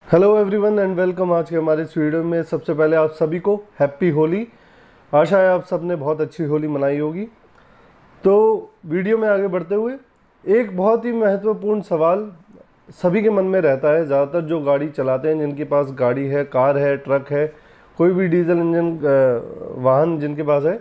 Hello everyone and welcome. आज के हमारे इस वीडियो में सबसे पहले आप सभी को हैप्पी होली। आशा है आप सब ने बहुत अच्छी होली मनाई होगी। तो वीडियो में आगे बढ़ते हुए एक बहुत ही महत्वपूर्ण सवाल सभी के मन में रहता है। ज़्यादातर जो गाड़ी चलाते हैं, जिनके पास गाड़ी है, कार है, ट्रक है, कोई भी डीजल इंजन वाहन जिनके पास है,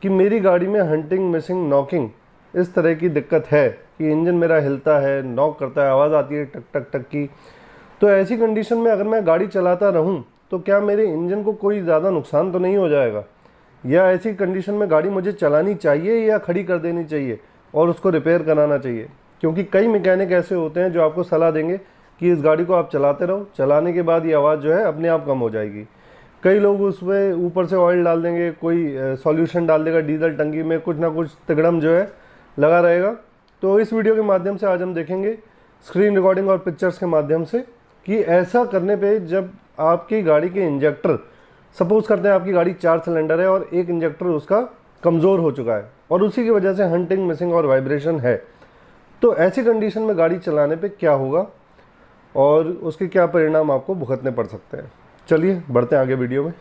कि मेरी गाड़ी में हंटिंग, मिसिंग, नॉकिंग इस तरह की दिक्कत है कि इंजन मेरा हिलता है, नॉक करता है, आवाज़ आती है टक टक टक की। तो ऐसी कंडीशन में अगर मैं गाड़ी चलाता रहूं तो क्या मेरे इंजन को कोई ज़्यादा नुकसान तो नहीं हो जाएगा, या ऐसी कंडीशन में गाड़ी मुझे चलानी चाहिए या खड़ी कर देनी चाहिए और उसको रिपेयर कराना चाहिए? क्योंकि कई मैकेनिक ऐसे होते हैं जो आपको सलाह देंगे कि इस गाड़ी को आप चलाते रहो, चलाने के बाद ये आवाज़ जो है अपने आप कम हो जाएगी। कई लोग उसमें ऊपर से ऑयल डाल देंगे, कोई सॉल्यूशन डाल देगा, डीजल टंकी में कुछ ना कुछ तिगड़म जो है लगा रहेगा। तो इस वीडियो के माध्यम से आज हम देखेंगे स्क्रीन रिकॉर्डिंग और पिक्चर्स के माध्यम से कि ऐसा करने पे जब आपकी गाड़ी के इंजेक्टर, सपोज करते हैं आपकी गाड़ी 4 सिलेंडर है और एक इंजेक्टर उसका कमज़ोर हो चुका है और उसी की वजह से हंटिंग, मिसिंग और वाइब्रेशन है, तो ऐसी कंडीशन में गाड़ी चलाने पे क्या होगा और उसके क्या परिणाम आपको भुगतने पड़ सकते हैं। चलिए बढ़ते हैं आगे वीडियो में।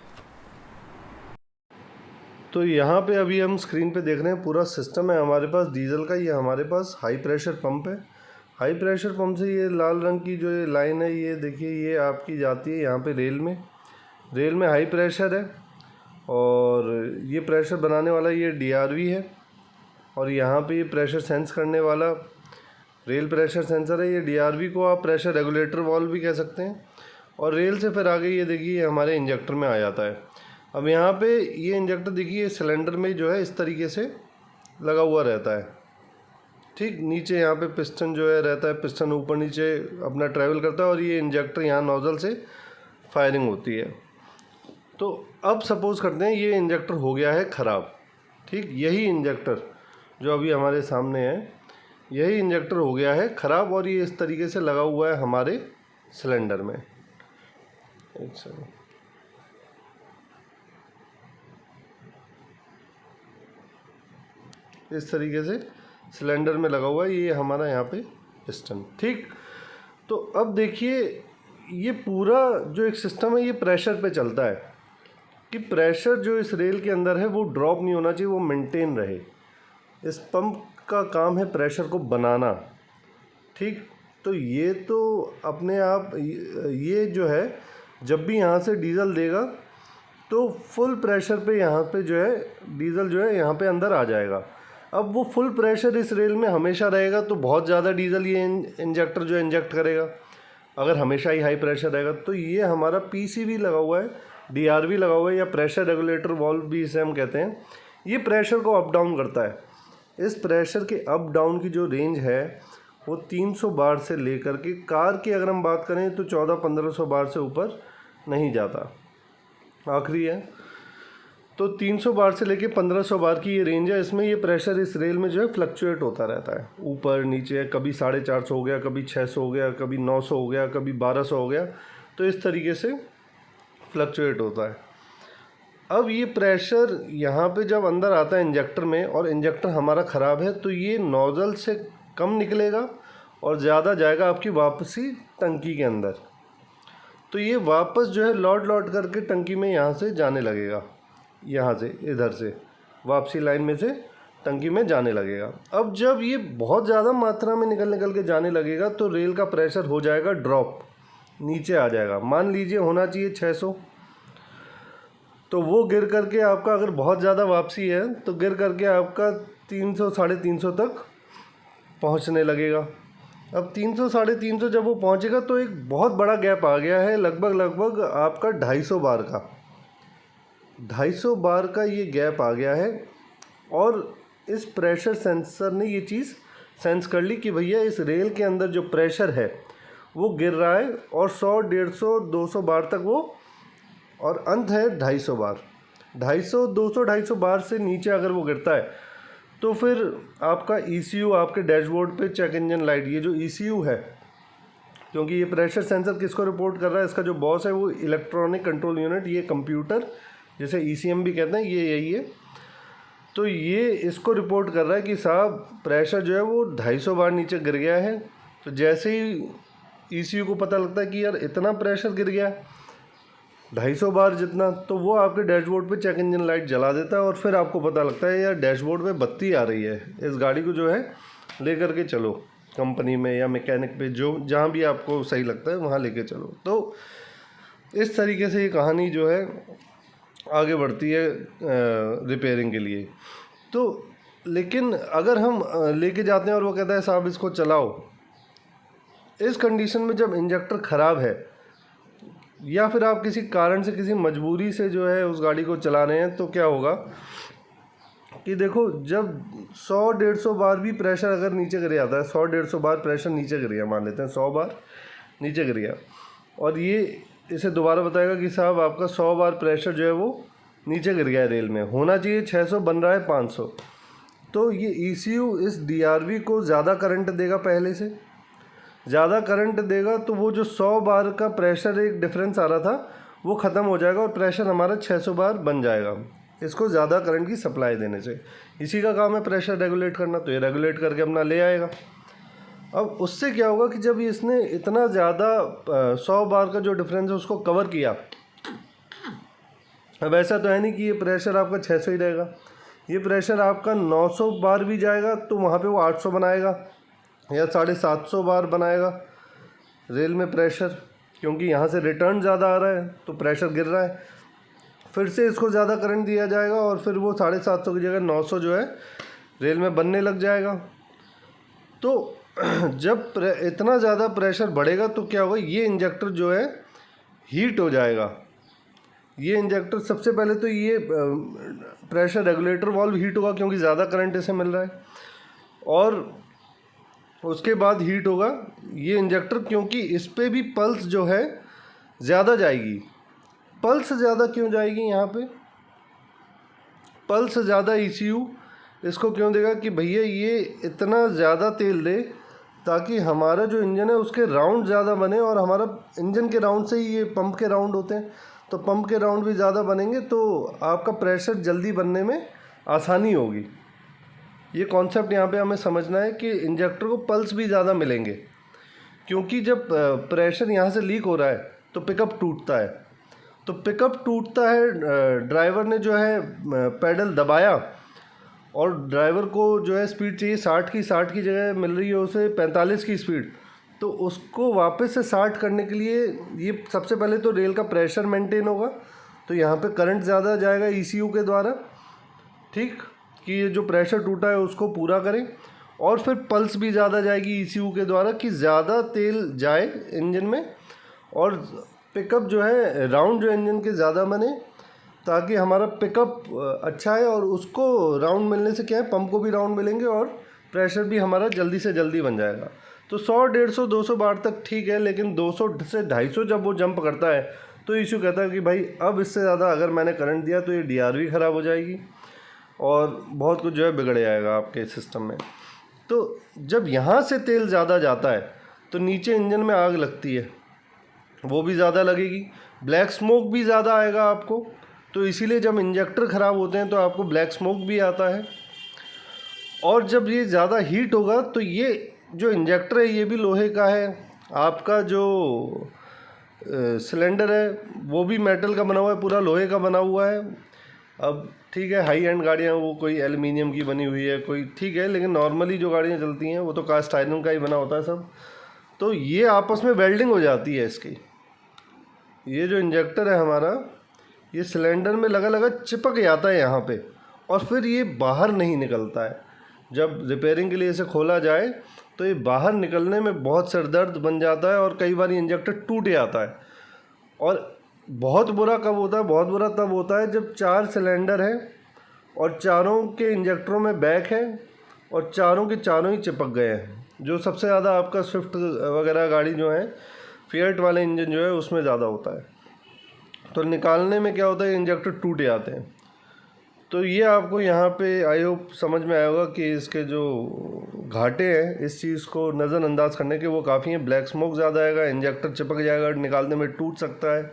तो यहाँ पे अभी हम स्क्रीन पे देख रहे हैं पूरा सिस्टम है हमारे पास डीजल का। ये हमारे पास हाई प्रेशर पंप है। हाई प्रेशर पंप से ये लाल रंग की जो ये लाइन है, ये देखिए, ये आपकी जाती है यहाँ पे रेल में हाई प्रेशर है और ये प्रेशर बनाने वाला ये डीआरवी है और यहाँ पे ये प्रेशर सेंस करने वाला रेल प्रेशर सेंसर है। ये डीआरवी को आप प्रेशर रेगुलेटर वाल्व भी कह सकते हैं। और रेल से फिर आगे ये देखिए हमारे इंजेक्टर में आ जाता है। अब यहाँ पे ये इंजेक्टर देखिए सिलेंडर में जो है इस तरीके से लगा हुआ रहता है। ठीक नीचे यहाँ पे पिस्टन जो है रहता है, पिस्टन ऊपर नीचे अपना ट्रैवल करता है और ये इंजेक्टर यहाँ नोजल से फायरिंग होती है। तो अब सपोज़ करते हैं ये इंजेक्टर हो गया है ख़राब। ठीक, यही इंजेक्टर जो अभी हमारे सामने है, यही इंजेक्टर हो गया है ख़राब और ये इस तरीके से लगा हुआ है हमारे सिलेंडर में। एक सेकंड, इस तरीके से सिलेंडर में लगा हुआ है ये हमारा यहाँ पे पिस्टन। ठीक, तो अब देखिए ये पूरा जो एक सिस्टम है ये प्रेशर पे चलता है कि प्रेशर जो इस रेल के अंदर है वो ड्रॉप नहीं होना चाहिए, वो मेंटेन रहे। इस पंप का काम है प्रेशर को बनाना। ठीक, तो ये तो अपने आप ये जो है जब भी यहाँ से डीजल देगा तो फुल प्रेशर पे यहाँ पे जो है डीजल जो है यहाँ पे अंदर आ जाएगा। अब वो फुल प्रेशर इस रेल में हमेशा रहेगा तो बहुत ज़्यादा डीजल ये इंजेक्टर जो इंजेक्ट करेगा। अगर हमेशा ही हाई प्रेशर रहेगा तो ये हमारा पीसीवी लगा हुआ है, डीआरवी लगा हुआ है या प्रेशर रेगुलेटर वाल्व भी इसे हम कहते हैं। ये प्रेशर को अप डाउन करता है। इस प्रेशर के अप डाउन की जो रेंज है वो 300 बार से लेकर के, कार की अगर हम बात करें तो 1400-1500 बार से ऊपर नहीं जाता, आखिरी है। तो 300 बार से लेके 1500 बार की ये रेंज है। इसमें ये प्रेशर इस रेल में जो है फ्लक्चुएट होता रहता है, ऊपर नीचे, कभी 450 हो गया, कभी 600 हो गया, कभी 900 हो गया, कभी 1200 हो गया, तो इस तरीके से फ्लक्चुएट होता है। अब ये प्रेशर यहाँ पे जब अंदर आता है इंजेक्टर में और इंजेक्टर हमारा ख़राब है तो ये नोज़ल से कम निकलेगा और ज़्यादा जाएगा आपकी वापसी टंकी के अंदर। तो ये वापस जो है लौट लौट करके टंकी में यहाँ से जाने लगेगा, यहाँ से इधर से वापसी लाइन में से टंकी में जाने लगेगा। अब जब ये बहुत ज़्यादा मात्रा में निकल के जाने लगेगा तो रेल का प्रेशर हो जाएगा ड्रॉप, नीचे आ जाएगा। मान लीजिए होना चाहिए 600, तो वो गिर करके आपका, अगर बहुत ज़्यादा वापसी है तो गिर करके आपका 300-350 तक पहुंचने लगेगा। अब 300-350 जब वो पहुंचेगा तो एक बहुत बड़ा गैप आ गया है, लगभग आपका 250 बार का, 250 बार का ये गैप आ गया है। और इस प्रेशर सेंसर ने ये चीज़ सेंस कर ली कि भैया इस रेल के अंदर जो प्रेशर है वो गिर रहा है और 100, 150, 200 बार तक वो, और अंत है 250 बार। 250, 200, 250 बार से नीचे अगर वो गिरता है तो फिर आपका ECU, आपके डैशबोर्ड पे चेक इंजन लाइट, ये जो ECU है, क्योंकि ये प्रेशर सेंसर किसको रिपोर्ट कर रहा है, इसका जो बॉस है वो इलेक्ट्रॉनिक कंट्रोल यूनिट, ये कंप्यूटर जिसे ECM भी कहते हैं, ये यही है। तो ये इसको रिपोर्ट कर रहा है कि साहब प्रेशर जो है वो 250 बार नीचे गिर गया है। तो जैसे ही ECU को पता लगता है कि यार इतना प्रेशर गिर गया 250 बार जितना, तो वो आपके डैशबोर्ड पे चेक इंजन लाइट जला देता है और फिर आपको पता लगता है यार डैशबोर्ड पे बत्ती आ रही है, इस गाड़ी को जो है लेकर के चलो कंपनी में या मैकेनिक पे, जो जहाँ भी आपको सही लगता है वहाँ लेके चलो। तो इस तरीके से ये कहानी जो है आगे बढ़ती है रिपेयरिंग के लिए। तो लेकिन अगर हम लेके जाते हैं और वो कहता है साहब इसको चलाओ, इस कंडीशन में जब इंजेक्टर ख़राब है या फिर आप किसी कारण से किसी मजबूरी से जो है उस गाड़ी को चला रहे हैं, तो क्या होगा कि देखो जब 100-150 बार भी प्रेशर अगर नीचे गिर जाता है, 100-150 बार प्रेशर नीचे गिर गया, मान लेते हैं 100 बार नीचे गिर गया, और ये इसे दोबारा बताएगा कि साहब आपका 100 बार प्रेशर जो है वो नीचे गिर गया है, रेल में होना चाहिए 600, बन रहा है 500, तो ये ECU इस DRV को ज़्यादा करंट देगा, पहले से ज़्यादा करंट देगा, तो वो जो 100 बार का प्रेशर एक डिफरेंस आ रहा था वो ख़त्म हो जाएगा और प्रेशर हमारा 600 बार बन जाएगा, इसको ज़्यादा करंट की सप्लाई देने से। इसी का काम है प्रेशर रेगुलेट करना, तो ये रेगुलेट करके अपना ले आएगा। अब उससे क्या होगा कि जब इसने इतना ज़्यादा 100 बार का जो डिफरेंस है उसको कवर किया, अब ऐसा तो है नहीं कि ये प्रेशर आपका 600 ही रहेगा, ये प्रेशर आपका 900 बार भी जाएगा तो वहाँ पे वो 800 बनाएगा या 750 बार बनाएगा रेल में प्रेशर, क्योंकि यहाँ से रिटर्न ज़्यादा आ रहा है तो प्रेशर गिर रहा है, फिर से इसको ज़्यादा करंट दिया जाएगा और फिर वो 750 की जगह 900 जो है रेल में बनने लग जाएगा। तो जब इतना ज़्यादा प्रेशर बढ़ेगा तो क्या होगा, ये इंजेक्टर जो है हीट हो जाएगा। ये इंजेक्टर सबसे पहले तो ये प्रेशर रेगुलेटर वाल्व हीट होगा क्योंकि ज़्यादा करंट इसे मिल रहा है, और उसके बाद हीट होगा ये इंजेक्टर, क्योंकि इस पर भी पल्स जो है ज़्यादा जाएगी। पल्स ज़्यादा क्यों जाएगी यहाँ पे, पल्स ज़्यादा ECU इसको क्यों देगा कि भैया ये इतना ज़्यादा तेल दे ताकि हमारा जो इंजन है उसके राउंड ज़्यादा बने, और हमारा इंजन के राउंड से ही ये पंप के राउंड होते हैं, तो पंप के राउंड भी ज़्यादा बनेंगे तो आपका प्रेशर जल्दी बनने में आसानी होगी। ये कॉन्सेप्ट यहाँ पे हमें समझना है कि इंजेक्टर को पल्स भी ज़्यादा मिलेंगे, क्योंकि जब प्रेशर यहाँ से लीक हो रहा है तो पिकअप टूटता है, तो पिकअप टूटता है, ड्राइवर ने जो है पैडल दबाया और ड्राइवर को जो है स्पीड चाहिए 60 की जगह मिल रही है उसे 45 की स्पीड, तो उसको वापस से 60 करने के लिए ये सबसे पहले तो रेल का प्रेशर मेंटेन होगा, तो यहाँ पे करंट ज़्यादा जाएगा ECU के द्वारा, ठीक, कि ये जो प्रेशर टूटा है उसको पूरा करें, और फिर पल्स भी ज़्यादा जाएगी ECU के द्वारा कि ज़्यादा तेल जाए इंजन में और पिकअप जो है राउंड जो इंजन के ज़्यादा बने, ताकि हमारा पिकअप अच्छा है, और उसको राउंड मिलने से क्या है पंप को भी राउंड मिलेंगे और प्रेशर भी हमारा जल्दी से जल्दी बन जाएगा। तो 100, 150, 200 बार तक ठीक है, लेकिन 200 से 250 जब वो जंप करता है तो ECU कहता है कि भाई अब इससे ज़्यादा अगर मैंने करंट दिया तो ये DRV ख़राब हो जाएगी और बहुत कुछ जो है बिगड़ जाएगा आपके सिस्टम में। तो जब यहाँ से तेल ज़्यादा जाता है तो नीचे इंजन में आग लगती है, वो भी ज़्यादा लगेगी, ब्लैक स्मोक भी ज़्यादा आएगा आपको, तो इसीलिए जब इंजेक्टर ख़राब होते हैं तो आपको ब्लैक स्मोक भी आता है। और जब ये ज़्यादा हीट होगा तो ये जो इंजेक्टर है ये भी लोहे का है, आपका जो सिलेंडर है वो भी मेटल का बना हुआ है, पूरा लोहे का बना हुआ है। अब ठीक है, हाई एंड गाड़ियाँ वो कोई एल्युमिनियम की बनी हुई है, कोई ठीक है, लेकिन नॉर्मली जो गाड़ियाँ चलती हैं वो तो कास्ट आयरन का ही बना होता है सब, तो ये आपस में वेल्डिंग हो जाती है इसकी। ये जो इंजेक्टर है हमारा ये सिलेंडर में लगा लगा चिपक जाता है यहाँ पे, और फिर ये बाहर नहीं निकलता है। जब रिपेयरिंग के लिए इसे खोला जाए तो ये बाहर निकलने में बहुत सिरदर्द बन जाता है, और कई बार ये इंजेक्टर टूट जाता है। और बहुत बुरा कब होता है, बहुत बुरा तब होता है जब 4 सिलेंडर हैं और चारों के इंजेक्टरों में बैक है और चारों के चारों ही चिपक गए हैं। जो सबसे ज़्यादा आपका स्विफ्ट वगैरह गाड़ी जो है फिएट वाले इंजन जो है उसमें ज़्यादा होता है, तो निकालने में क्या होता है इंजेक्टर टूट जाते हैं। तो ये आपको यहाँ पे आई होप समझ में आया होगा कि इसके जो घाटे हैं इस चीज़ को नज़रअंदाज करने के वो काफ़ी हैं। ब्लैक स्मोक ज़्यादा आएगा, इंजेक्टर चिपक जाएगा, निकालने में टूट सकता है,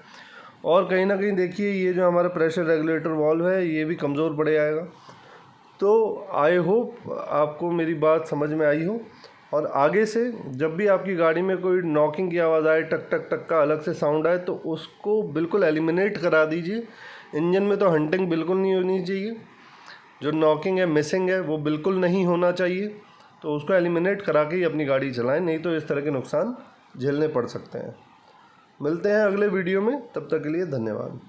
और कहीं ना कहीं देखिए ये जो हमारा प्रेशर रेगुलेटर वाल्व है ये भी कमज़ोर पड़ जाएगा। तो आई होप आपको मेरी बात समझ में आई हो, और आगे से जब भी आपकी गाड़ी में कोई नॉकिंग की आवाज़ आए, टक टक टक का अलग से साउंड आए, तो उसको बिल्कुल एलिमिनेट करा दीजिए। इंजन में तो हंटिंग बिल्कुल नहीं होनी चाहिए, जो नॉकिंग है, मिसिंग है, वो बिल्कुल नहीं होना चाहिए। तो उसको एलिमिनेट करा के ही अपनी गाड़ी चलाएं, नहीं तो इस तरह के नुकसान झेलने पड़ सकते हैं। मिलते हैं अगले वीडियो में, तब तक के लिए धन्यवाद।